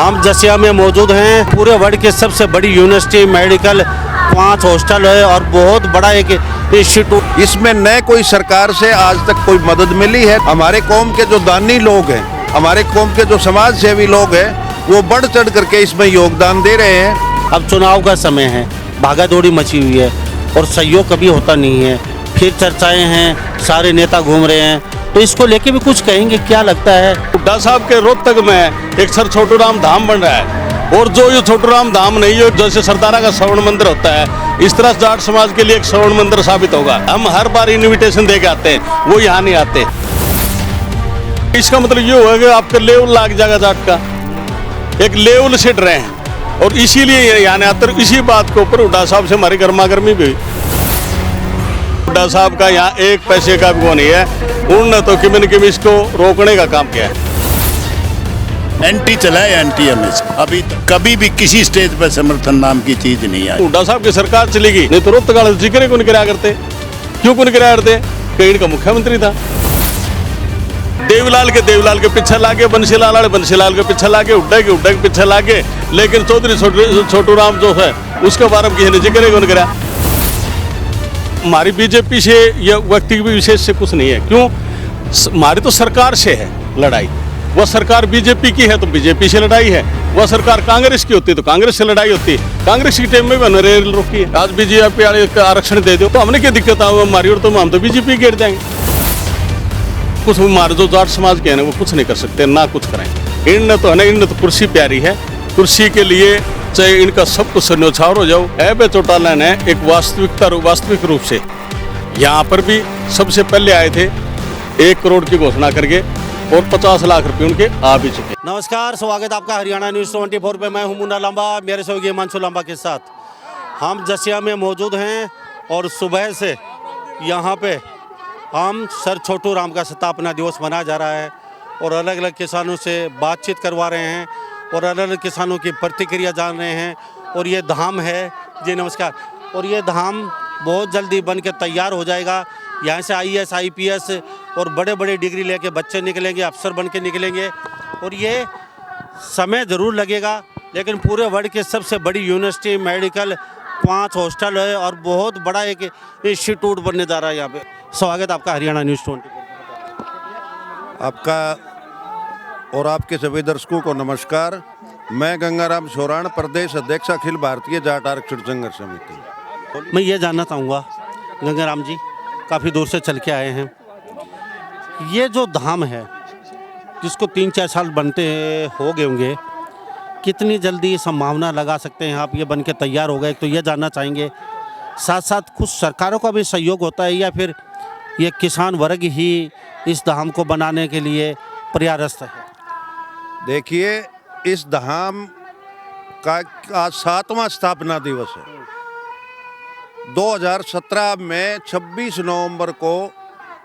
हम जसिया में मौजूद हैं। पूरे वर्ल्ड की सबसे बड़ी यूनिवर्सिटी, मेडिकल, 5 हॉस्टल है और बहुत बड़ा एक इंस्टीट्यूट। इसमें न कोई सरकार से आज तक कोई मदद मिली है। हमारे कौम के जो दानी लोग हैं, हमारे कौम के जो समाज सेवी लोग हैं, वो बढ़ चढ़ करके इसमें योगदान दे रहे हैं। अब चुनाव का समय है, भागा दौड़ी मची हुई है और सहयोग कभी होता नहीं है। फिर चर्चाएं हैं, सारे नेता घूम रहे हैं, तो इसको लेके भी कुछ कहेंगे, क्या लगता है? हुड्डा साहब के रोहतक में एक सर छोटू राम धाम बन रहा है और जो ये छोटू राम धाम नहीं है, जैसे सरदारा का श्रवण मंदिर होता है, इस तरह जाट समाज के लिए एक श्रवण मंदिर साबित होगा। हम हर बार इनविटेशन दे के आते हैं, वो यहाँ नहीं आते। इसका मतलब ये होगा कि आपका लेवल लाग जाएगा, जाट का एक लेवल सेट रहे हैं और इसीलिए यहाँ नहीं आते। इसी बात के ऊपर हुड्डा साहब से हमारी गर्मा गर्मी भी हुई। हुड्डा साहब का यहाँ एक पैसे का भी वो नहीं है, उन्होंने तो किमिन किम इसको रोकने का काम किया है। एंटी चला है, एंटी हमेशा। अभी तक कभी भी किसी स्टेज पर समर्थन नाम की चीज नहीं आई। हुड्डा साहब की सरकार चलेगी, नहीं तो रोहतक वाले जिक्र कौन कराया करते? क्यों कौन कराया करते? कहीं का मुख्यमंत्री था। देवीलाल के पीछे लागे, बंसीलाल के पीछे लागे, हुड्डा के पीछे लागे, लेकिन चौधरी छोटू राम जो है उसके बारे में किसी ने जिक्र कौन कराया। हमारी बीजेपी से या व्यक्ति भी विशेष से कुछ नहीं है। क्यों? हमारी तो सरकार से है लड़ाई। वह सरकार बीजेपी की है तो बीजेपी से लड़ाई है, वह सरकार कांग्रेस की होती तो कांग्रेस से लड़ाई होती। कांग्रेस की टाइम में भी हमने रेल रोकी है। आज बीजेपी वाले आरक्षण दे दो तो हमने क्या दिक्कत है हमारी, और तो हम तो बीजेपी गिर जाएंगे। कुछ हमारे जो जाट समाज के हैं ना, वो कुछ नहीं कर सकते, ना कुछ करें। इनने तो है ना, इनने तो कुर्सी प्यारी है, कुर्सी के लिए चाहे इनका सब कुछ न्यौछावर हो जाओ। एबे चौटाला ने एक वास्तविक रूप से यहाँ पर भी सबसे पहले आए थे, 1 करोड़ की घोषणा करके, और 50 लाख रुपए उनके आ भी चुके। नमस्कार, स्वागत है आपका हरियाणा न्यूज़ 24 पे। मैं हूं मुन्ना लांबा, मेरे सहयोगी हिमांशु लांबा के साथ हम जसिया में मौजूद हैं और सुबह से यहाँ पे हम सर छोटू राम का स्थापना दिवस मनाया जा रहा है और अलग अलग किसानों से बातचीत करवा रहे हैं और अलग अलग किसानों की प्रतिक्रिया जान रहे हैं। और ये धाम है, जी नमस्कार, और ये धाम बहुत जल्दी बन के तैयार हो जाएगा। यहाँ से IAS IPS और बड़े बड़े डिग्री लेके बच्चे निकलेंगे, अफसर बन के निकलेंगे। और ये समय ज़रूर लगेगा, लेकिन पूरे वर्ल्ड की सबसे बड़ी यूनिवर्सिटी, मेडिकल, 5 हॉस्टल है और बहुत बड़ा एक इंस्टीट्यूट बनने जा रहा है यहाँ पे। स्वागत आपका हरियाणा न्यूज़ 24। आपका और आपके सभी दर्शकों को नमस्कार। मैं गंगाराम सोराण, प्रदेश अध्यक्ष अखिल भारतीय जाट आरक्षण संघर्ष समिति। मैं ये जानना चाहूँगा, गंगाराम जी काफ़ी दूर से चल के आए हैं, ये जो धाम है जिसको 3-4 साल बनते हो गए होंगे, कितनी जल्दी संभावना लगा सकते हैं आप ये बन के तैयार हो गए? तो ये जानना चाहेंगे। साथ साथ कुछ सरकारों का भी सहयोग होता है या फिर ये किसान वर्ग ही इस धाम को बनाने के लिए प्रयासरत है? देखिए, इस धाम का आज 7वां स्थापना दिवस है। 2017 में 26 नवंबर को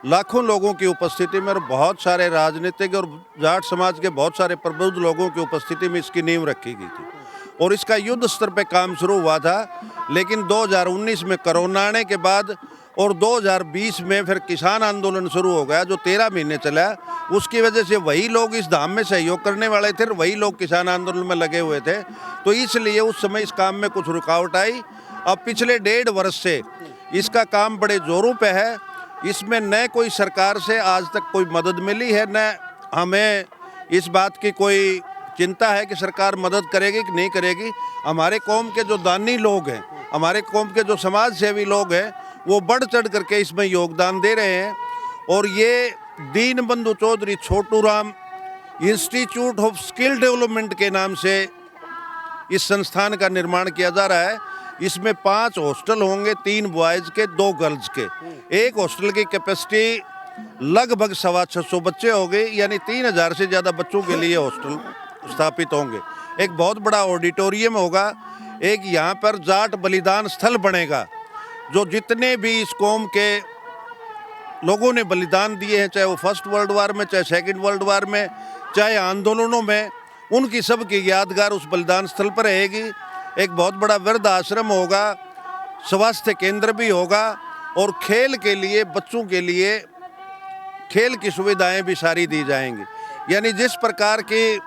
लाखों लोगों की उपस्थिति में और बहुत सारे राजनीतिक और जाट समाज के बहुत सारे प्रबुद्ध लोगों की उपस्थिति में इसकी नींव रखी गई थी और इसका युद्ध स्तर पे काम शुरू हुआ था। लेकिन 2019 में कोरोना आने के बाद और 2020 में फिर किसान आंदोलन शुरू हो गया, जो 13 महीने चला। उसकी वजह से वही लोग इस धाम में सहयोग करने वाले थे, वही लोग किसान आंदोलन में लगे हुए थे, तो इसलिए उस समय इस काम में कुछ रुकावट आई। अब पिछले 1.5 वर्ष से इसका काम बड़े जोरों पे है। इसमें न कोई सरकार से आज तक कोई मदद मिली है, न हमें इस बात की कोई चिंता है कि सरकार मदद करेगी कि नहीं करेगी। हमारे कौम के जो दानी लोग हैं, हमारे कौम के जो समाज सेवी लोग हैं, वो बढ़ चढ़ करके इसमें योगदान दे रहे हैं। और ये Deenbandhu Chaudhary Chhotu Ram institute of skill development के नाम से इस संस्थान का निर्माण किया जा रहा है। इसमें 5 हॉस्टल होंगे, 3 बॉयज़ के, 2 गर्ल्स के। एक हॉस्टल की कैपेसिटी लगभग 625 बच्चे होंगे, यानी 3000 से ज़्यादा बच्चों के लिए हॉस्टल स्थापित होंगे। एक बहुत बड़ा ऑडिटोरियम होगा। एक यहाँ पर जाट बलिदान स्थल बनेगा, जो जितने भी इस कौम के लोगों ने बलिदान दिए हैं, चाहे वो फर्स्ट वर्ल्ड वार में, चाहे सेकंड वर्ल्ड वार में, चाहे आंदोलनों में, उनकी सब की यादगार उस बलिदान स्थल पर रहेगी। एक बहुत बड़ा वृद्ध आश्रम होगा, स्वास्थ्य केंद्र भी होगा और खेल के लिए, बच्चों के लिए खेल की सुविधाएं भी सारी दी जाएंगी। यानी जिस प्रकार की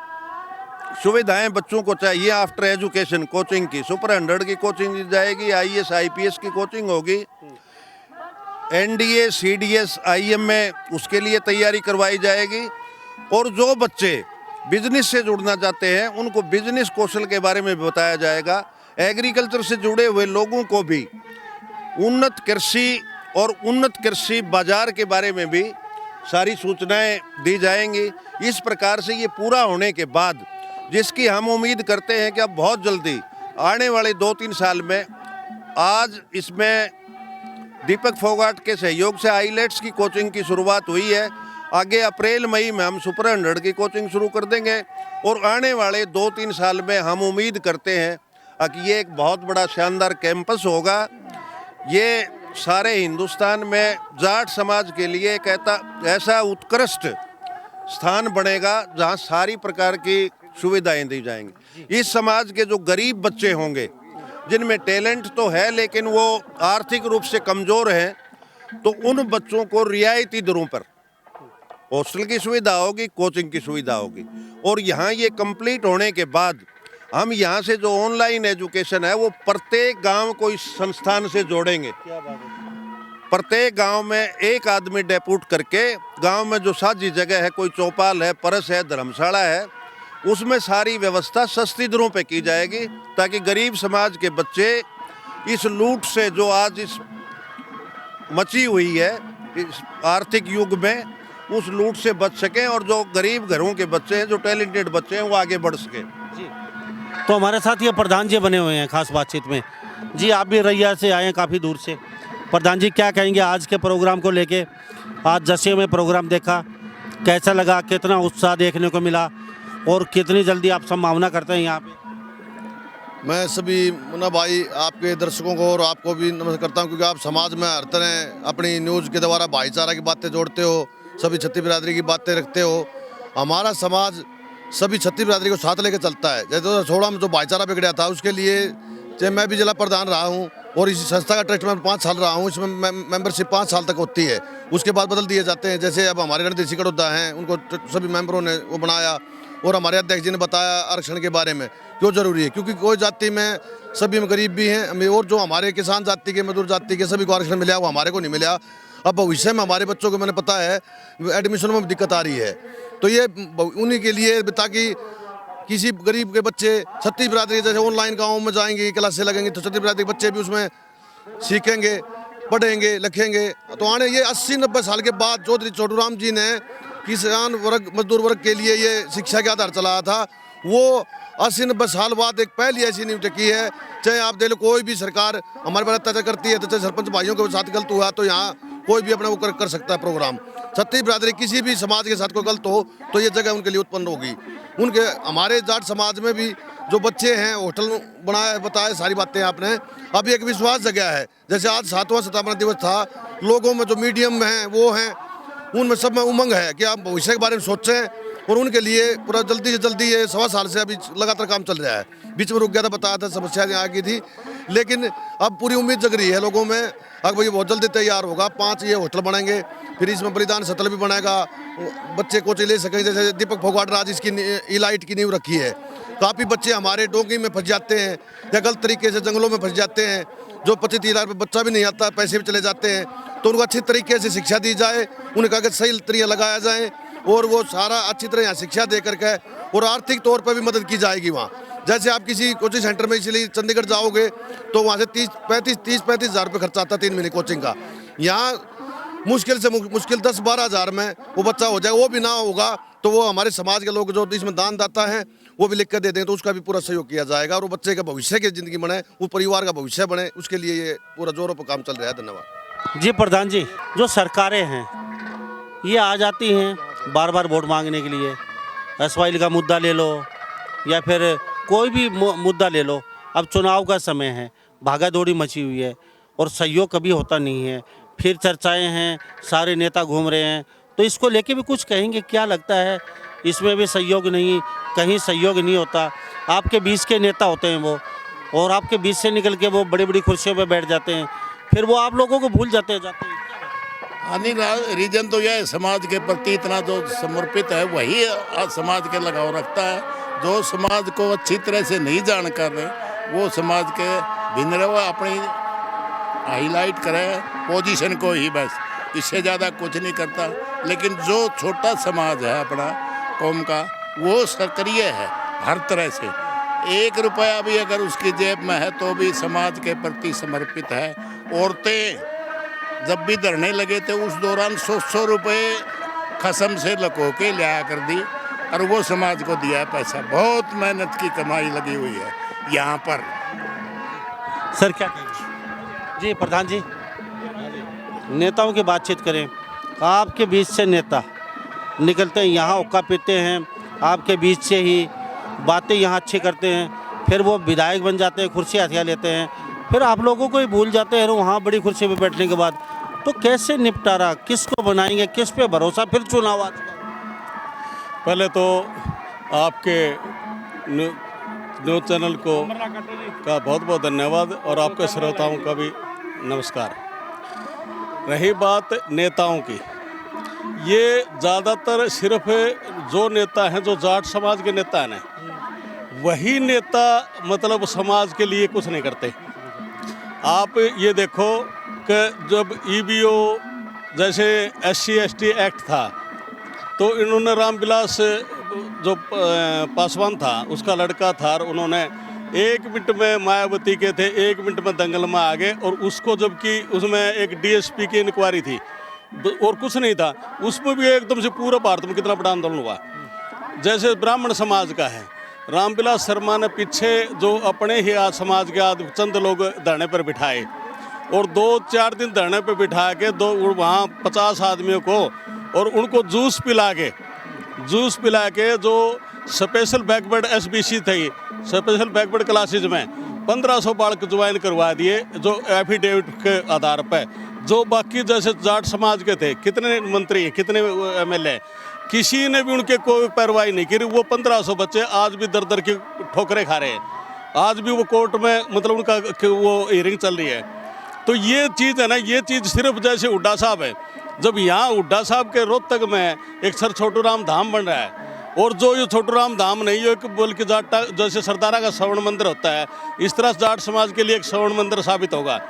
सुविधाएं बच्चों को चाहिए आफ्टर एजुकेशन कोचिंग की, सुपर 100 की कोचिंग दी जाएगी, IAS IPS की कोचिंग होगी, NDA CDS IMA उसके लिए तैयारी करवाई जाएगी। और जो बच्चे बिजनेस से जुड़ना चाहते हैं उनको बिजनेस कौशल के बारे में बताया जाएगा। एग्रीकल्चर से जुड़े हुए लोगों को भी उन्नत कृषि और उन्नत कृषि बाजार के बारे में भी सारी सूचनाएं दी जाएंगी। इस प्रकार से ये पूरा होने के बाद जिसकी हम उम्मीद करते हैं कि अब बहुत जल्दी आने वाले 2-3 साल में, आज इसमें दीपक फोगाट के सहयोग से आईलेट्स की कोचिंग की शुरुआत हुई है। आगे अप्रैल मई में हम सुपर 100 की कोचिंग शुरू कर देंगे और आने वाले 2-3 साल में हम उम्मीद करते हैं कि ये एक बहुत बड़ा शानदार कैंपस होगा। ये सारे हिंदुस्तान में जाट समाज के लिए एक ऐसा उत्कृष्ट स्थान बनेगा जहां सारी प्रकार की सुविधाएं दी जाएंगी। इस समाज के जो गरीब बच्चे होंगे जिनमें टैलेंट तो है लेकिन वो आर्थिक रूप से कमज़ोर हैं, तो उन बच्चों को रियायती दरों पर हॉस्टल की सुविधा होगी, कोचिंग की सुविधा होगी। और यहाँ ये कंप्लीट होने के बाद हम यहाँ से जो ऑनलाइन एजुकेशन है वो प्रत्येक गांव को इस संस्थान से जोड़ेंगे। प्रत्येक गांव में एक आदमी डेप्यूट करके गांव में जो साझी जगह है, कोई चौपाल है, परस है, धर्मशाला है, उसमें सारी व्यवस्था सस्ती दरों पे की जाएगी ताकि गरीब समाज के बच्चे इस लूट से जो आज इस मची हुई है इस आर्थिक युग में, उस लूट से बच सकें और जो गरीब घरों के बच्चे हैं, जो टैलेंटेड बच्चे हैं, वो आगे बढ़ सकें। तो हमारे साथ ये प्रधान जी बने हुए हैं खास बातचीत में। जी, आप भी रैया से आए हैं काफ़ी दूर से। प्रधान जी, क्या कहेंगे आज के प्रोग्राम को लेके? आज जसिया में प्रोग्राम देखा, कैसा लगा, कितना उत्साह देखने को मिला और कितनी जल्दी आप संभावना करते हैं यहाँ पे? मैं सभी मुन्ना भाई, आपके दर्शकों को और आपको भी नमस्कार करता हूँ, क्योंकि आप समाज में हर तरह अपनी न्यूज़ के द्वारा भाईचारा की बातें जोड़ते हो, सभी छत्ती बिरादरी की बातें रखते हो। हमारा समाज सभी छत्ती बिरादरी को साथ लेकर चलता है। जैसे 2016 में जो भाईचारा बिगड़ा था, उसके लिए चाहे मैं भी जिला प्रधान रहा हूँ और इसी संस्था का ट्रस्ट में 5 साल रहा हूँ। इसमें मेंबरशिप 5 साल तक होती है, उसके बाद बदल दिए जाते हैं। जैसे अब हमारे रणधीर सिंह कड़ोदा हैं, उनको सभी मेंबरों ने वो बनाया और हमारे अध्यक्ष जी ने बताया आरक्षण के बारे में क्यों जरूरी है, क्योंकि कोई जाति में सभी में गरीब भी हैं और जो हमारे किसान जाति के, मजदूर जाति के सभी को आरक्षण मिला, वो हमारे को नहीं मिला। अब भविष्य में हमारे बच्चों को मैंने पता है एडमिशन में दिक्कत आ रही है, तो ये उन्हीं के लिए ताकि किसी गरीब के बच्चे छत्ती बिरादरी जैसे ऑनलाइन गाँव में जाएंगे, क्लासें लगेंगी, तो छत्ती बिरादरी के बच्चे भी उसमें सीखेंगे, पढ़ेंगे, लिखेंगे। तो आने ये 80-90 साल के बाद चौधरी छोटू राम जी ने किसान वर्ग, मजदूर वर्ग के लिए ये शिक्षा के आधार चलाया था, वो 80-90 साल बाद एक पहली ऐसी नींव टिकी है। चाहे आप देख लो, कोई भी सरकार हमारे पर अत्याचार करती है, तो चाहे सरपंच भाइयों के साथ गलत हुआ तो यहाँ कोई भी अपना वो कर सकता है प्रोग्राम। छत्ती बिरादरी किसी भी समाज के साथ कोई गलत हो तो ये जगह उनके लिए उत्पन्न होगी। उनके हमारे जाट समाज में भी जो बच्चे हैं, होटल बनाए, बताए सारी बातें आपने। अब एक विश्वास जगह है, जैसे आज 7वां स्थापना दिवस था, लोगों में जो मीडियम हैं वो हैं, उनमें सब में उमंग है कि आप भविष्य के बारे में सोचें और उनके लिए पूरा जल्दी से जल्दी, ये 1.25 साल से अभी लगातार काम चल रहा है। बीच में रुक गया था, बताया था, समस्याएं आ गई थी, लेकिन अब पूरी उम्मीद जग रही है लोगों में। अब भाई बहुत जल्दी तैयार होगा, 5 ये होटल बनाएंगे, फिर इसमें बलिदान स्थल भी बनाएगा, बच्चे कोचिंग ले सकेंगे। जैसे दीपक फोगाट राज इसकी इलाइट की नींव रखी है। काफ़ी बच्चे हमारे डोंगी में फंस जाते हैं या गलत तरीके से जंगलों में फंस जाते हैं, जो 25-30 लाख बच्चा भी नहीं आता, पैसे भी चले जाते हैं, तो उनको अच्छी तरीके से शिक्षा दी जाए, उन्हें कागज सही तरीका लगाया जाए और वो सारा अच्छी तरह यहाँ शिक्षा दे करके और आर्थिक तौर पर भी मदद की जाएगी वहाँ। जैसे आप किसी कोचिंग सेंटर में इसलिए चंडीगढ़ जाओगे तो वहाँ से 30-35 हज़ार रुपये खर्चा आता है 3 महीने कोचिंग का। यहाँ मुश्किल से मुश्किल 10-12 हज़ार में वो बच्चा हो जाए। वो भी ना होगा तो वो हमारे समाज के लोग जो इसमें दान दाता हैं वो भी लिख कर दे दें, तो उसका भी पूरा सहयोग किया जाएगा और वो बच्चे का भविष्य की ज़िंदगी बने, वो परिवार का भविष्य बने, उसके लिए ये पूरा जोरों पर काम चल रहा है। धन्यवाद जी। प्रधान जी, जो सरकारें हैं ये आ जाती हैं बार बार वोट मांगने के लिए, एसवाइल का मुद्दा ले लो या फिर कोई भी मुद्दा ले लो, अब चुनाव का समय है, भागा दौड़ी मची हुई है और सहयोग कभी होता नहीं है, फिर चर्चाएं हैं, सारे नेता घूम रहे हैं, तो इसको लेके भी कुछ कहेंगे? क्या लगता है इसमें भी सहयोग नहीं, कहीं सहयोग नहीं होता? आपके बीच के नेता होते हैं वो, और आपके बीच से निकल के वो बड़ी बड़ी कुर्सियों पर बैठ जाते हैं, फिर वो आप लोगों को भूल जाते हैं। नहीं, रीजन तो यह है, समाज के प्रति इतना जो समर्पित है वही समाज के लगाव रखता है। जो समाज को अच्छी तरह से नहीं जानकार है वो समाज के भिन्न वो अपनी हाईलाइट करे पोजीशन को ही, बस इससे ज़्यादा कुछ नहीं करता। लेकिन जो छोटा समाज है अपना कौम का, वो सक्रिय है हर तरह से। 1 रुपया भी अगर उसकी जेब में है तो भी समाज के प्रति समर्पित है। औरतें जब भी धरने लगे थे उस दौरान 100 रुपये खसम से लको के लिया कर दी और वो समाज को दिया पैसा। बहुत मेहनत की कमाई लगी हुई है यहाँ पर। सर क्या कहेंगे? जी प्रधान जी, नेताओं की बातचीत करें। आपके बीच से नेता निकलते हैं, यहाँ हुक्का पीते हैं, आपके बीच से ही बातें यहाँ अच्छी करते हैं, फिर वो विधायक बन जाते हैं, कुर्सी हथिया लेते हैं, फिर आप लोगों को ही भूल जाते हैं वहाँ बड़ी कुर्सी पे बैठने के बाद। तो कैसे निपटारा, किसको बनाएंगे, किस पे भरोसा? फिर चुनाव आज पहले तो आपके न्यूज़ चैनल को का बहुत बहुत धन्यवाद और आपके श्रोताओं का भी नमस्कार। रही बात नेताओं की, ये ज़्यादातर सिर्फ जो नेता हैं, जो जाट समाज के नेता हैं ना, वही नेता मतलब समाज के लिए कुछ नहीं करते। आप ये देखो कि जब EBO जैसे SC ST एक्ट था तो इन्होंने रामविलास जो पासवान था उसका लड़का था, और उन्होंने 1 मिनट में मायावती के थे, 1 मिनट में दंगल में आ गए। और उसको जबकि उसमें एक DSP की इंक्वायरी थी और कुछ नहीं था, उसमें भी एकदम से पूरा भारत में कितना बड़ा आंदोलन हुआ। जैसे ब्राह्मण समाज का है, रामविलास शर्मा ने पीछे जो अपने ही समाज के आदमी चंद लोग धरने पर बिठाए और 2-4 दिन धरने पर बिठा के वहाँ 50 आदमियों को और उनको जूस पिला के जो स्पेशल बैकवर्ड SBC थी, स्पेशल बैकवर्ड क्लासेज में 1500 बालक ज्वाइन करवा दिए, जो एफिडेविट के आधार पर। जो बाकी जैसे जाट समाज के थे, कितने मंत्री हैं, कितने MLA, किसी ने भी उनके कोई कार्रवाई नहीं की। वो 1500 बच्चे आज भी दर दर की ठोकरें खा रहे हैं, आज भी वो कोर्ट में मतलब उनका वो हियरिंग चल रही है। तो ये चीज़ है ना, ये चीज़ सिर्फ जैसे हुड्डा साहब है, जब यहाँ हुड्डा साहब के रोहतक में एक सर छोटू राम धाम बन रहा है, और जो ये छोटू राम धाम नहीं है बल्कि जाट जैसे सरदारा का श्रवण मंदिर होता है, इस तरह जाट समाज के लिए एक श्रवण मंदिर साबित होगा।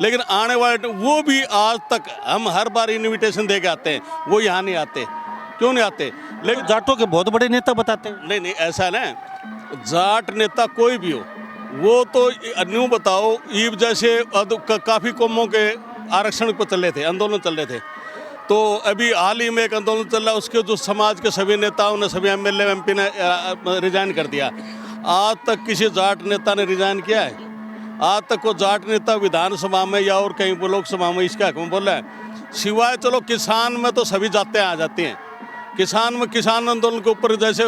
लेकिन आने वाले वो भी आज तक हम हर बार इन्विटेशन दे के आते हैं, वो यहाँ नहीं आते। क्यों नहीं आते? लेकिन जाटों के बहुत बड़े नेता बताते हैं। नहीं ऐसा ना, जाट नेता कोई भी हो, वो तो न्यू बताओ, ईब जैसे काफ़ी कौमों के आरक्षण पर चले थे, आंदोलन चल रहे थे। तो अभी हाल ही में एक आंदोलन चल रहा है, उसके जो समाज के सभी नेताओं ने, सभी MLA MP ने रिजाइन कर दिया। आज तक किसी जाट नेता ने रिजाइन किया है? आज तक वो जाट नेता विधानसभा में या और कहीं लोकसभा में इसके हक में बोल रहा है? सिवाय चलो किसान में तो सभी जाते आ जाती हैं। किसान आंदोलन के ऊपर जैसे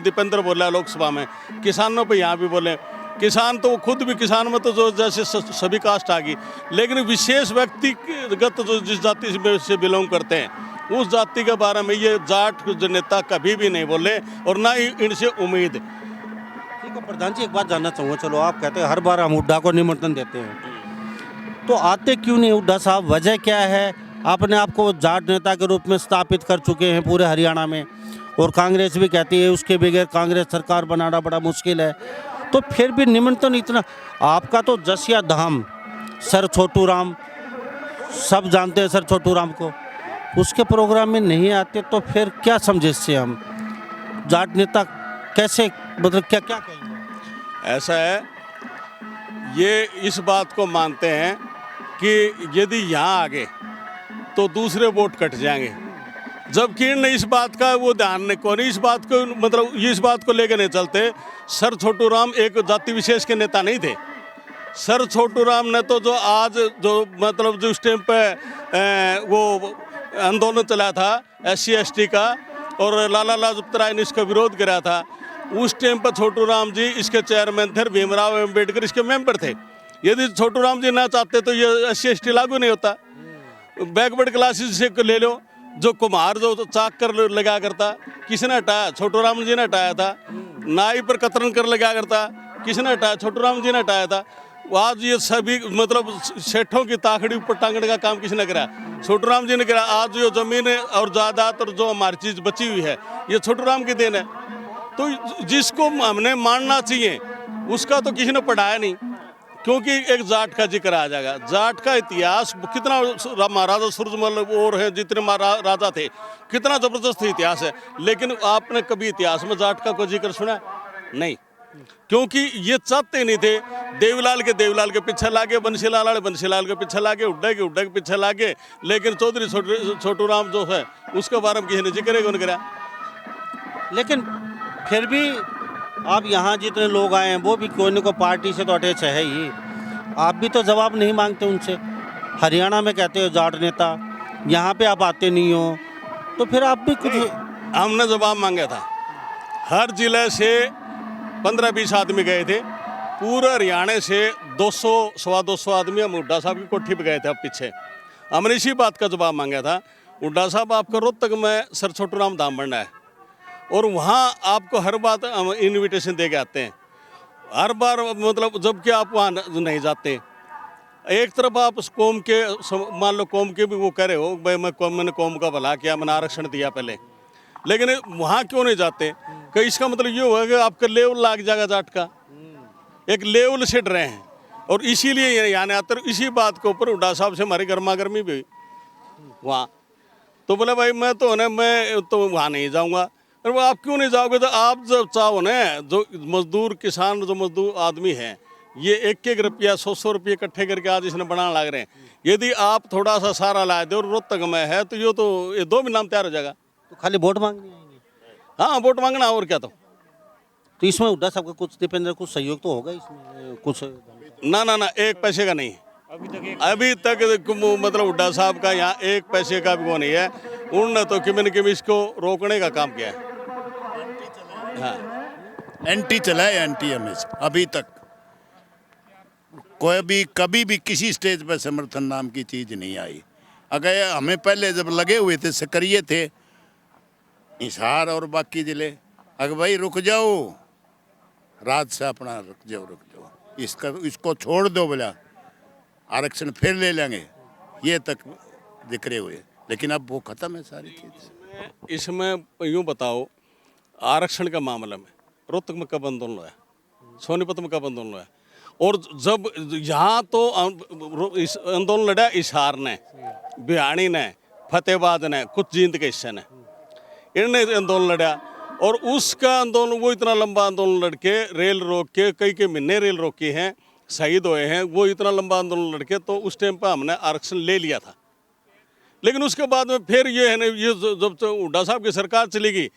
दीपेंद्र बोला लोकसभा में, किसानों पे यहाँ भी बोले। किसान तो वो खुद भी किसान में तो जो जैसे सभी कास्ट आ गई, लेकिन विशेष व्यक्तिगत जो जिस जाति से बिलोंग करते हैं उस जाति के बारे में ये जाट जो नेता कभी भी नहीं बोले और ना ही इनसे उम्मीद। ठीक है प्रधान जी, एक बात जानना चाहूँगा। चलो आप कहते हैं हर बार हम हुड्डा को निमंत्रण देते हैं, तो आते क्यों नहीं हुड्डा साहब? वजह क्या है? अपने आप को जाट नेता के रूप में स्थापित कर चुके हैं पूरे हरियाणा में, और कांग्रेस भी कहती है उसके बगैर कांग्रेस सरकार बनाना बड़ा मुश्किल है। तो फिर भी निमंत्रण इतना, आपका तो जसिया धाम सर छोटू राम, सब जानते हैं सर छोटू राम को, उसके प्रोग्राम में नहीं आते, तो फिर क्या समझे इससे हम? जाट नेता कैसे, मतलब क्या कहेंगे? ऐसा है, ये इस बात को मानते हैं कि यदि यहाँ आ गए तो दूसरे वोट कट जाएंगे, जबकि इन्हें इस बात का वो ध्यान नहीं, कौन इस बात को मतलब इस बात को लेकर नहीं चलते। सर छोटू राम एक जाति विशेष के नेता नहीं थे। सर छोटू राम ने तो जो आज जो मतलब जो उस टाइम पे वो आंदोलन चलाया था SC ST का, और लाला लाजपत राय ने इसका विरोध कराया था, उस टाइम पर छोटू राम जी इसके चेयरमैन थे, भीमराव अम्बेडकर इसके मेंबर थे। यदि छोटू राम जी ना चाहते तो ये SC ST लागू नहीं होता। बैकवर्ड क्लासेस से ले लो, जो कुम्हार जो चाक कर लगा करता, किसने हटाया? छोटू राम जी ने हटाया था। नाई पर कतरन कर लगा करता, किसने हटाया? छोटू राम जी ने हटाया था। आज ये सभी मतलब सेठों की ताकड़ी ऊपर टांगने का काम किसने करा? छोटू राम जी ने करा। आज जो जमीन और जायदाद और जो हमारी चीज़ बची हुई है ये छोटू राम की देन है। तो जिसको हमने मानना चाहिए उसका तो किसी ने पढ़ाया नहीं, क्योंकि एक जाट का जिक्र आ जाएगा। जाट का इतिहास कितना, महाराजा सूरजमल और है जितने राजा थे, कितना जबरदस्त इतिहास है, लेकिन आपने कभी इतिहास में जाट का कोई जिक्र सुना? नहीं, क्योंकि ये चाहते नहीं थे। देवीलाल के पीछे लागे, बंसीलाल के पीछे लागे, हुड्डा के पीछे लागे, लेकिन चौधरी छोटू राम जो है उसके बारे में किसी ने जिक्र ही नहीं करा। लेकिन फिर भी आप यहाँ जितने लोग आए हैं वो भी कोई न कोई पार्टी से तो अटैच है ही, आप भी तो जवाब नहीं मांगते उनसे। हरियाणा में कहते हो जाट नेता, यहाँ पे आप आते नहीं हो, तो फिर आप भी कुछ। हमने जवाब मांगा था, हर जिले से 15-20 आदमी गए थे, पूरे हरियाणा से 200-250 आदमी हम हुड्डा साहब की कोठी पे गए थे। अब पीछे हमने इसी बात का जवाब मांगा था, हुड्डा साहब आपका रोहतक में सर छोटू राम धाम बनना है और वहाँ आपको हर बात हम इन्विटेशन दे के आते हैं, हर बार मतलब जबकि आप वहाँ नहीं जाते। एक तरफ आप उस कौम के, मान लो कौम के भी वो कह रहे हो भाई मैंने कौम का भला किया, मैंने आरक्षण दिया पहले, लेकिन वहाँ क्यों नहीं जाते? कि इसका मतलब ये हुआ कि आपका लेवल लाग जाएगा जाट का, एक लेवल से डरे हैं और इसीलिए यहाँ आते। इसी बात के ऊपर हुड्डा साहब से हमारी गर्मा गर्मी भी हुई वहाँ। तो बोले भाई मैं तो वहाँ नहीं जाऊँगा। अरे आप क्यों नहीं जाओगे? तो आप जब चाहो ना, जो मजदूर किसान, जो मजदूर आदमी हैं, ये 1-1 रुपया 100 रुपये इकट्ठे करके आज इसने बनाने लग रहे हैं। यदि आप थोड़ा सा सारा ला दो और रोहतक में है तो ये 2 महीना में तैयार हो जाएगा। तो खाली वोट मांगने आएंगे? हाँ, वोट मांगना और क्या। तो इसमें हुड्डा साहब का कुछ दीपेंद्र कुछ सहयोग तो होगा इसमें कुछ? ना 1 पैसे का नहीं अभी तक मतलब हुड्डा साहब का यहाँ 1 पैसे का भी वो नहीं है। उन्होंने तो किम इसको रोकने का काम किया है। हाँ, एंटी चला है, एंटी हमेशा अभी तक। कोई भी कभी भी किसी स्टेज पर समर्थन नाम की चीज़ नहीं आई। अगर हमें पहले जब लगे हुए थे, सक्रिय थे हिसार और बाकी ज़िले, अगर भाई रुक जाओ, रात से अपना रुक जाओ, इसको छोड़ दो, बोला आरक्षण फिर ले लेंगे, ये तक जिक्र हुए, लेकिन अब वो ख़त्म है सारी चीज़। इसमें यूँ बताओ, आरक्षण का मामला में रोहतक में कब आंदोलन हुआ, सोनीपत में कब आंदोलन हुआ, और जब यहाँ तो आंदोलन लड़ा हिसार ने, बिहानी ने, फतेहाबाद ने, कुछ जींद के हिस्से ने, इन्होंने आंदोलन लड़ा। और उसका आंदोलन, वो इतना लंबा आंदोलन लड़के, रेल रोक के कई महीने रेल रोकी हैं, शहीद हुए हैं, वो इतना लंबा आंदोलन लड़के, तो उस टाइम पर हमने आरक्षण ले लिया था। लेकिन उसके बाद में फिर ये है ना, ये जब हुड्डा साहब की सरकार चली गई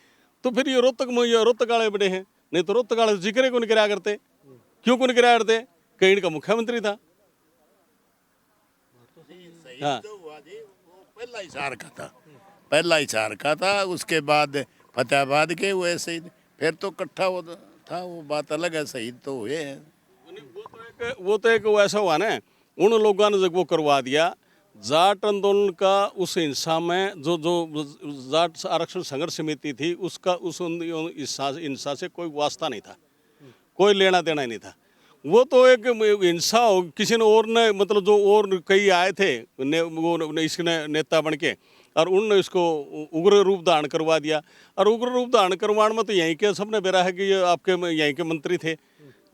तो फिर ये रोहतक वाले बड़े हैं, नहीं तो रोहतक वाले जिक्र को नहीं कराया करते। क्यों को नहीं कराया करते? कहीं इनका मुख्यमंत्री था। हाँ, पहला हिसार का था, उसके बाद फतेहाबाद के हुए शहीद, फिर तो इकट्ठा हो था, वो बात अलग है, शहीद तो हुए हैं। वो तो एक ऐसा हुआ ना, उन लोगों ने जब वो करवा दिया जाट आंदोलन का, उस हिंसा में जो जाट आरक्षण संघर्ष समिति थी, उसका उस हिंसा से कोई वास्ता नहीं था, कोई लेना देना ही नहीं था। वो तो एक हिंसा हो, किसी ने और ने, मतलब जो और कई आए थे इसने नेता बन के, और उनने इसको उग्र रूप धारण करवा दिया। और उग्र रूप धारण करवाने में तो यहीं के सबने बेरा है कि ये आपके यहीं के मंत्री थे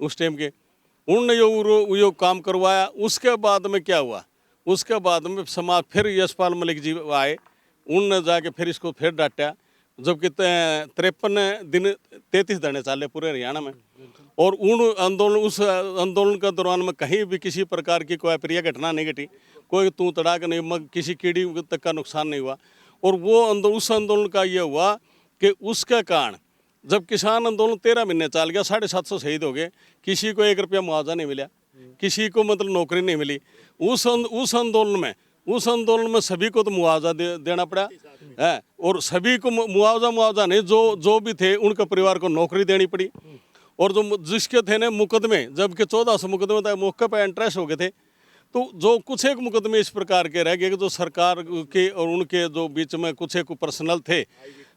उस टाइम के, उनने यो काम करवाया। उसके बाद में क्या हुआ, उसके बाद में समाज फिर यशपाल मलिक जी आए, उनने जाके फिर इसको फिर डांटा, जबकि 53 दिन 33 धरने चाले पूरे हरियाणा में। और उस आंदोलन के दौरान में कहीं भी किसी प्रकार की कोई अप्रिय घटना नहीं घटी, कोई तू तड़ाक नहीं, किसी कीड़ी तक का नुकसान नहीं हुआ। और वो उस आंदोलन का ये हुआ कि उसके कारण जब किसान आंदोलन 13 महीने चल गया, 750 शहीद हो गए, किसी को 1 रुपया मुआवजा नहीं मिला, किसी को मतलब नौकरी नहीं मिली। उस आंदोलन में सभी को तो मुआवजा देना पड़ा है, और सभी को मुआवजा नहीं, जो भी थे उनके परिवार को नौकरी देनी पड़ी। और जो जिसके थे ना मुकदमे, जबकि 1400 मुकदमे तक मौके पर इंटरेस्ट हो गए थे, तो जो कुछ एक मुकदमे इस प्रकार के रह गए कि जो सरकार के और उनके जो बीच में कुछ एक पर्सनल थे।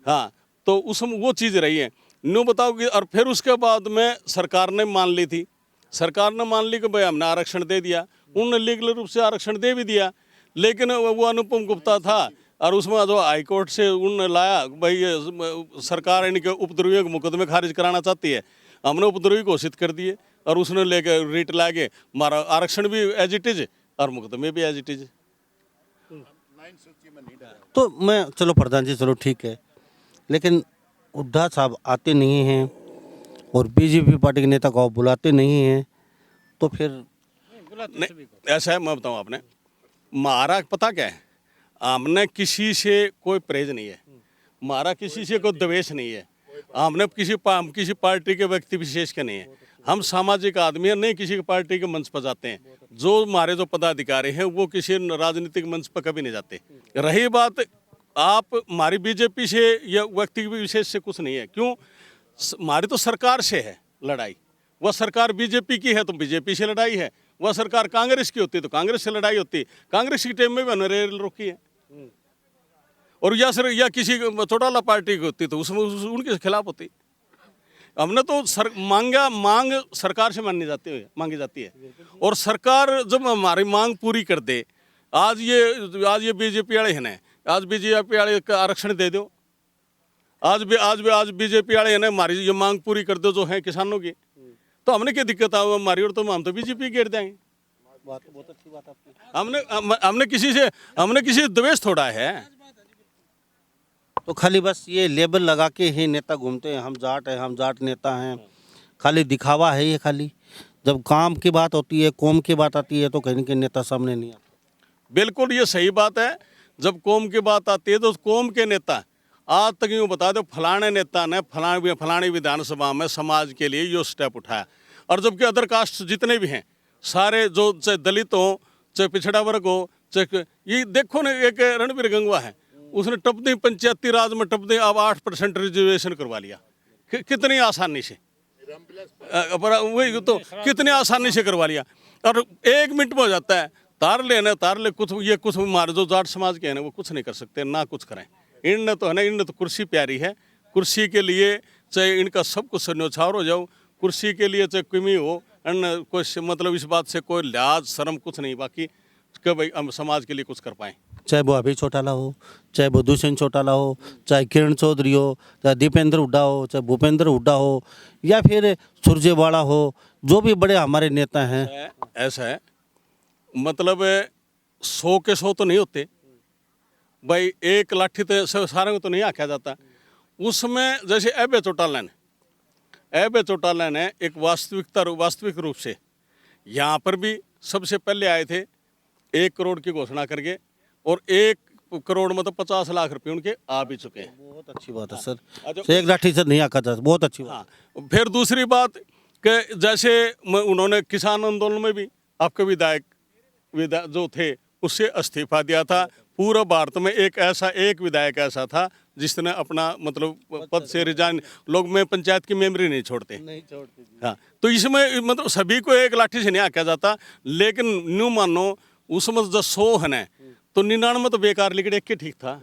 हाँ, तो उसमें वो चीज़ रही है। न्यू बताओ कि और फिर उसके बाद में सरकार ने मान ली थी, सरकार ने मान ली कि भाई हमने आरक्षण दे दिया, उन्होंने लीगल रूप से आरक्षण दे भी दिया। लेकिन वो अनुपम गुप्ता था और उसमें जो हाई कोर्ट से उन्होंने लाया भाई ये सरकार इनके उपद्रवियों के मुकदमे खारिज कराना चाहती है, हमने उपद्रवी घोषित कर दिए और उसने लेके रिट लाके हमारा आरक्षण भी एज इट इज और मुकदमे भी एज इट इज। तो मैं चलो प्रधान जी चलो ठीक है, लेकिन हुड्डा साहब आते नहीं हैं और बीजेपी पार्टी के नेता को बुलाते नहीं हैं, तो फिर नहीं ऐसा है, मैं बताऊँ आपने हमारा पता क्या है, हमने किसी से कोई परहेज नहीं है, हमारा किसी से कोई द्वेष नहीं है, हमने किसी पार्टी के व्यक्ति विशेष के नहीं है, हम सामाजिक आदमी हैं, नहीं किसी पार्टी के मंच पर जाते हैं। जो हमारे जो पदाधिकारी हैं वो किसी राजनीतिक मंच पर कभी नहीं जाते। रही बात आप हमारी बीजेपी से या व्यक्ति विशेष से कुछ नहीं है, क्यों हमारी तो सरकार से है लड़ाई, वह सरकार बीजेपी की है तो बीजेपी से लड़ाई है, वह सरकार कांग्रेस की होती तो कांग्रेस से लड़ाई होती। कांग्रेस की टाइम में भी हमने रेल रोकी है, और या किसी चौटाला पार्टी की होती तो उसमें उनके खिलाफ होती। हमने तो मांग सरकार से मांगी जाती है, और सरकार जब हमारी मांग पूरी कर दे, आज ये बीजेपी वाले हैं, आज बीजेपी वाले का आरक्षण दे दो, आज बीजेपी वाले हैं हमारी ये मांग पूरी कर दो जो है किसानों की, तो हमने क्या दिक्कत है हमारी, और तो हम तो बीजेपी गिर जाएंगे। बहुत अच्छी बात आपकी। हमने किसी से द्वेष थोड़ा है, तो खाली बस ये लेबल लगा के ही नेता घूमते हैं, हम जाट नेता हैं, खाली दिखावा है ये खाली। जब काम की बात होती है, कौम की बात आती है तो कहीं ना कहीं नेता सामने नहीं आता। बिल्कुल ये सही बात है, जब कौम की बात आती है तो कौम के नेता आज तक यूँ बता दो फलाने नेता ने फलानी विधानसभा में समाज के लिए ये स्टेप उठाया, और जबकि अदर कास्ट जितने भी हैं सारे, जो चाहे दलित हो चाहे पिछड़ा वर्ग हो चाहे, ये देखो ना एक रणबीर गंगवा है, उसने टपदी पंचायती राज में टपदी अब 8% रिजर्वेशन करवा लिया, कितनी आसानी से, वही तो कितनी आसानी से करवा लिया, और 1 मिनट में हो जाता है। तार ले कुछ हमारे जो जाट समाज के हैं वो कुछ नहीं कर सकते, ना कुछ करें। इनने तो है ना, इनने तो कुर्सी प्यारी है, कुर्सी के लिए चाहे इनका सब कुछ न्यौछावर हो जाओ, कुर्सी के लिए चाहे कमी हो, कोई मतलब इस बात से कोई लिहाज शर्म कुछ नहीं बाकी कि भाई हम समाज के लिए कुछ कर पाएँ। चाहे वो अभय चौटाला हो, चाहे वो दुष्यंत चौटाला हो, चाहे किरण चौधरी हो, चाहे दीपेंद्र हुड्डा हो, चाहे भूपेंद्र हुड्डा हो, या फिर सुरजेवाला हो, जो भी बड़े हमारे नेता हैं। ऐसा है मतलब 100 के 100 तो नहीं होते भाई, एक लाठी तो सारे को तो नहीं आख्या जाता। उसमें जैसे अभय चौटाला ने एक वास्तविक रूप से यहाँ पर भी सबसे पहले आए थे 1 करोड़ की घोषणा करके, और 1 करोड़ मतलब 50 लाख रुपए उनके आ भी चुके हैं। बहुत अच्छी बात है सर, एक लाठी से नहीं आका था, बहुत अच्छी बात। हाँ, फिर दूसरी बात कि जैसे उन्होंने किसान आंदोलन में भी आपके विधायक जो थे उससे इस्तीफा दिया था। पूरा भारत में एक विधायक ऐसा था जिसने अपना मतलब पद से रिजाइन, लोग में पंचायत की मेमोरी नहीं छोड़ते। हाँ, तो इसमें मतलब सभी को एक लाठी से नहीं आका जाता, लेकिन न्यू मानो उसमें जो 100 है ना, तो 99 तो बेकार, लेकिन 1 के ठीक था।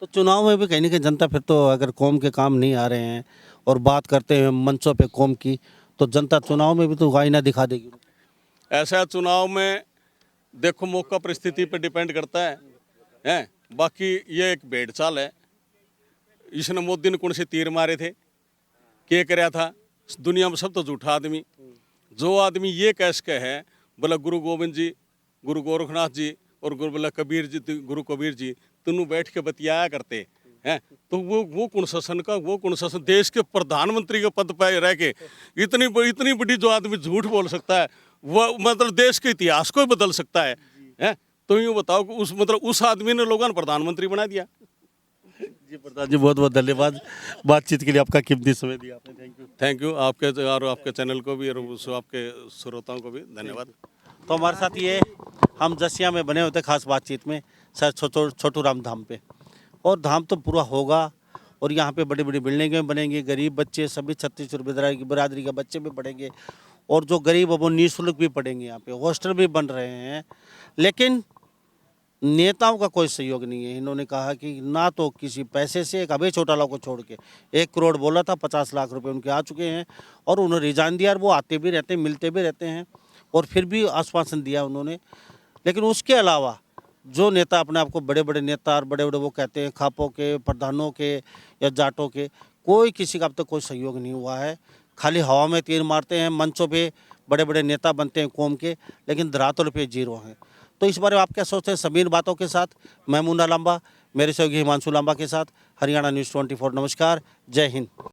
तो चुनाव में भी कहीं ना कहीं जनता फिर तो अगर कौम के काम नहीं आ रहे हैं और बात करते हैं मंचों पे कौम की, तो जनता चुनाव में भी तो आईना दिखा देगी। ऐसा चुनाव में देखो मौका परिस्थिति पे डिपेंड करता है। बाकी ये एक भेड़ चाल है। इसने मोदी ने कौन से तीर मारे थे, क्या कराया था, दुनिया में सब तो झूठा आदमी। जो आदमी ये कह के है बोला गुरु गोविंद जी, गुरु गोरखनाथ जी और बोला कबीर जी, गुरु कबीर जी तीनों बैठ के बतियाया करते हैं, तो वो कौन शासन देश के प्रधानमंत्री के पद पर रह के इतनी बड़ी जो आदमी झूठ बोल सकता है, वह मतलब देश के इतिहास को बदल सकता है। तो यूँ बताओ कि उस आदमी ने लोगों ने प्रधानमंत्री बना दिया। जी प्रधान जी, बहुत बहुत धन्यवाद बातचीत के लिए, आपका कीमती समय दिया आपने। थैंक यू आपके और आपके चैनल को भी और आपके श्रोताओं को भी धन्यवाद। तो हमारे साथ ये हम जसिया में बने होते खास बातचीत में सर छोटू राम धाम पे, और धाम तो पूरा होगा, और यहाँ पे बड़ी बड़ी बिल्डिंगें बनेंगी, गरीब बच्चे सभी छत्तीसगढ़ बिरादरी के बच्चे भी पढ़ेंगे, और जो गरीब है वो निःशुल्क भी पढ़ेंगे। यहाँ पे हॉस्टल भी बन रहे हैं, लेकिन नेताओं का कोई सहयोग नहीं है। इन्होंने कहा कि ना तो किसी पैसे से, एक अभय चौटाला को छोड़ के 1 करोड़ बोला था, 50 लाख रुपए उनके आ चुके हैं, और उन्होंने रिजाइन दिया, और वो आते भी रहते हैं, मिलते भी रहते हैं, और फिर भी आश्वासन दिया उन्होंने। लेकिन उसके अलावा जो नेता अपने आप को बड़े बड़े नेता और बड़े बड़े वो कहते हैं खापों के, प्रधानों के या जाटों के, कोई किसी का अब तक कोई सहयोग नहीं हुआ है। खाली हवा में तीर मारते हैं, मंचों पे बड़े बड़े नेता बनते हैं कौम के, लेकिन धरातल पे जीरो हैं। तो इस बारे में आप क्या सोचते हैं? सभी इन बातों के साथ मैं मुन्ना लांबा, मेरे सहयोगी हिमांशु लांबा के साथ, हरियाणा न्यूज़ 24। नमस्कार, जय हिंद।